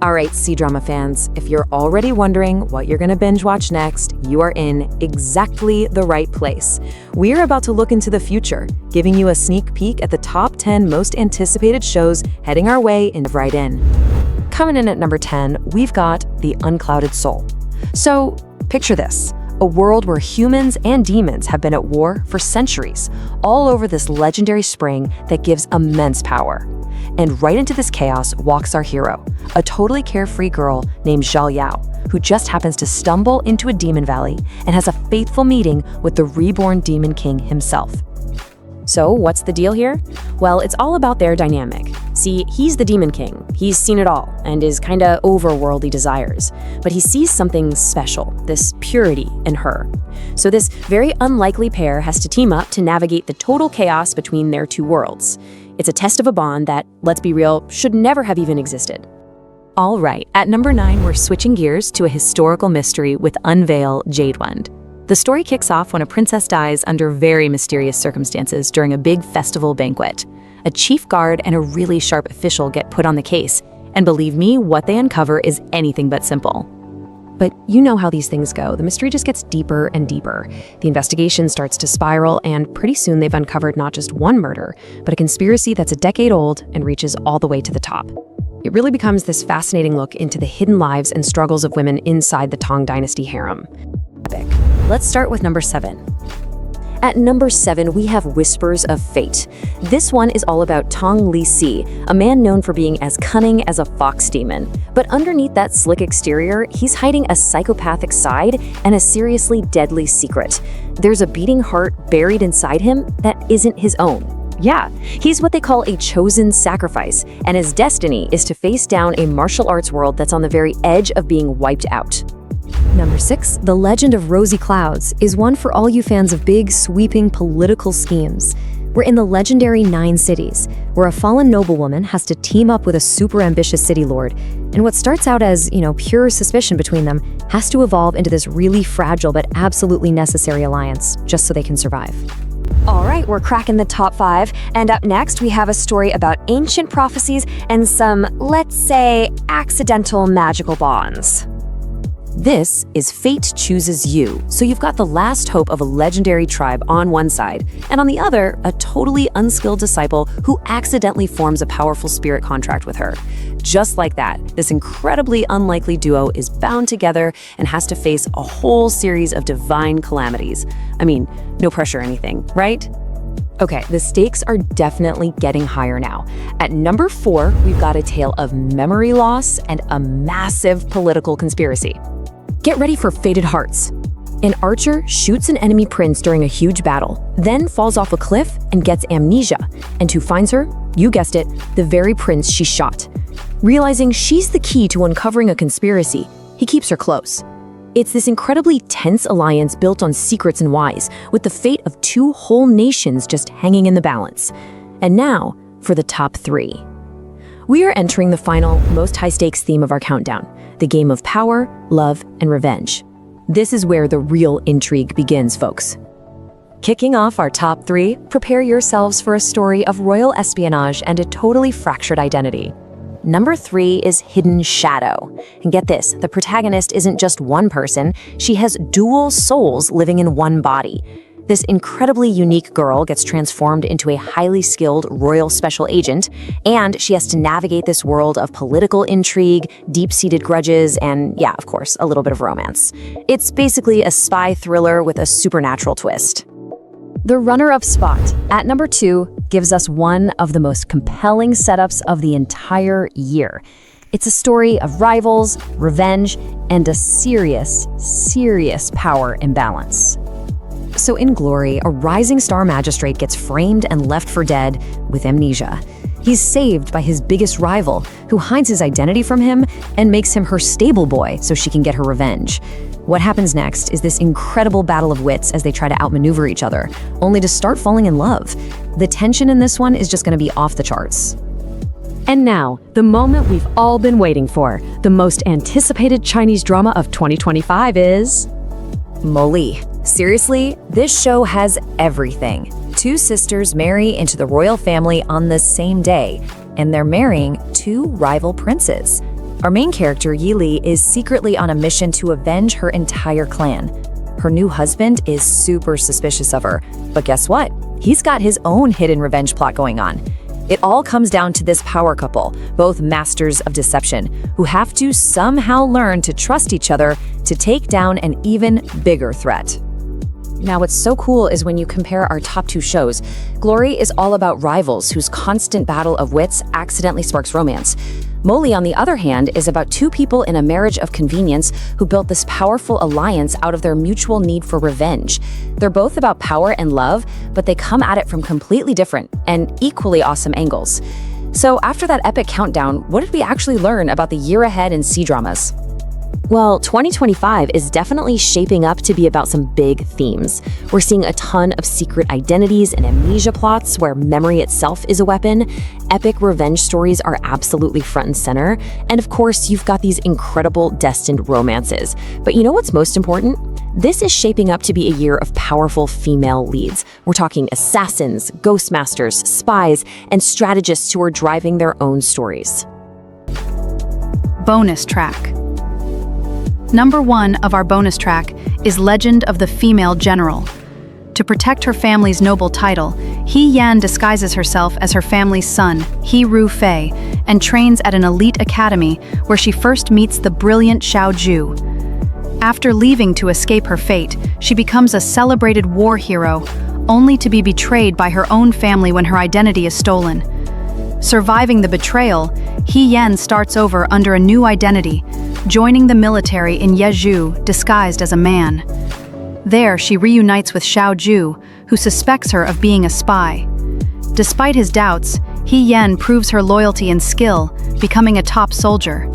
All right, C-drama fans, if you're already wondering what you're gonna binge watch next, you are in exactly the right place. We're about to look into the future, giving you a sneak peek at the top 10 most anticipated shows heading our way and right in. Coming in at number 10, we've got The Unclouded Soul. So, picture this. A world where humans and demons have been at war for centuries, all over this legendary spring that gives immense power. And right into this chaos walks our hero, a totally carefree girl named Zhao Yao, who just happens to stumble into a demon valley and has a fateful meeting with the reborn demon king himself. So what's the deal here? Well, it's all about their dynamic. See, he's the demon king. He's seen it all and is kinda over worldly desires. But he sees something special, this purity in her. So this very unlikely pair has to team up to navigate the total chaos between their two worlds. It's a test of a bond that, let's be real, should never have even existed. All right, at number 9, we're switching gears to a historical mystery with Unveil Jadewand. The story kicks off when a princess dies under very mysterious circumstances during a big festival banquet. A chief guard and a really sharp official get put on the case, and believe me, what they uncover is anything but simple. But you know how these things go. The mystery just gets deeper and deeper. The investigation starts to spiral, and pretty soon they've uncovered not just one murder, but a conspiracy that's a decade old and reaches all the way to the top. It really becomes this fascinating look into the hidden lives and struggles of women inside the Tang Dynasty harem. Epic. Let's start with number 7. At number 7, we have Whispers of Fate. This one is all about Tong Li Si, a man known for being as cunning as a fox demon. But underneath that slick exterior, he's hiding a psychopathic side and a seriously deadly secret. There's a beating heart buried inside him that isn't his own. Yeah, he's what they call a chosen sacrifice, and his destiny is to face down a martial arts world that's on the very edge of being wiped out. Number 6, The Legend of Rosy Clouds, is one for all you fans of big, sweeping political schemes. We're in the legendary 9 cities, where a fallen noblewoman has to team up with a super ambitious city lord, and what starts out as, pure suspicion between them has to evolve into this really fragile but absolutely necessary alliance, just so they can survive. All right, we're cracking the top 5, and up next we have a story about ancient prophecies and some, let's say, accidental magical bonds. This is Fate Chooses You, so you've got the last hope of a legendary tribe on one side, and on the other, a totally unskilled disciple who accidentally forms a powerful spirit contract with her. Just like that, this incredibly unlikely duo is bound together and has to face a whole series of divine calamities. I mean, no pressure or anything, right? Okay, the stakes are definitely getting higher now. At number 4, we've got a tale of memory loss and a massive political conspiracy. Get ready for Fated Hearts. An archer shoots an enemy prince during a huge battle, then falls off a cliff and gets amnesia. And who finds her? You guessed it, the very prince she shot. Realizing she's the key to uncovering a conspiracy, he keeps her close. It's this incredibly tense alliance built on secrets and lies, with the fate of 2 whole nations just hanging in the balance. And now, for the top 3. We are entering the final, most high-stakes theme of our countdown, the game of power, love, and revenge. This is where the real intrigue begins, folks. Kicking off our top 3, prepare yourselves for a story of royal espionage and a totally fractured identity. Number 3 is Hidden Shadow. And get this, the protagonist isn't just one person, she has dual souls living in one body. This incredibly unique girl gets transformed into a highly skilled royal special agent, and she has to navigate this world of political intrigue, deep-seated grudges, and yeah, of course, a little bit of romance. It's basically a spy thriller with a supernatural twist. The runner-up spot, at number 2, gives us one of the most compelling setups of the entire year. It's a story of rivals, revenge, and a serious, serious power imbalance. So in Glory, a rising star magistrate gets framed and left for dead with amnesia. He's saved by his biggest rival, who hides his identity from him and makes him her stable boy so she can get her revenge. What happens next is this incredible battle of wits as they try to outmaneuver each other, only to start falling in love. The tension in this one is just going to be off the charts. And now, the moment we've all been waiting for, the most anticipated Chinese drama of 2025 is Moli. Seriously, this show has everything. 2 sisters marry into the royal family on the same day, and they're marrying 2 rival princes. Our main character, Yili, is secretly on a mission to avenge her entire clan. Her new husband is super suspicious of her, but guess what? He's got his own hidden revenge plot going on. It all comes down to this power couple, both masters of deception, who have to somehow learn to trust each other to take down an even bigger threat. Now, what's so cool is when you compare our top two shows, Glory is all about rivals whose constant battle of wits accidentally sparks romance. Molly, on the other hand, is about two people in a marriage of convenience who built this powerful alliance out of their mutual need for revenge. They're both about power and love, but they come at it from completely different and equally awesome angles. So after that epic countdown, what did we actually learn about the year ahead in C-dramas? Well, 2025 is definitely shaping up to be about some big themes. We're seeing a ton of secret identities and amnesia plots where memory itself is a weapon. Epic revenge stories are absolutely front and center. And of course, you've got these incredible destined romances. But you know what's most important? This is shaping up to be a year of powerful female leads. We're talking assassins, ghost masters, spies, and strategists who are driving their own stories. Bonus track. Number 1 of our bonus track is Legend of the Female General. To protect her family's noble title, He Yan disguises herself as her family's son, He Ru Fei, and trains at an elite academy where she first meets the brilliant Xiao Ju. After leaving to escape her fate, she becomes a celebrated war hero, only to be betrayed by her own family when her identity is stolen. Surviving the betrayal, He Yan starts over under a new identity, joining the military in Yeju disguised as a man. There, she reunites with Xiao Ju, who suspects her of being a spy. Despite his doubts, He Yan proves her loyalty and skill, becoming a top soldier.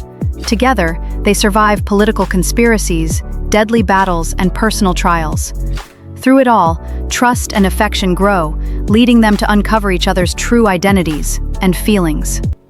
Together, they survive political conspiracies, deadly battles, and personal trials. Through it all, trust and affection grow, leading them to uncover each other's true identities and feelings.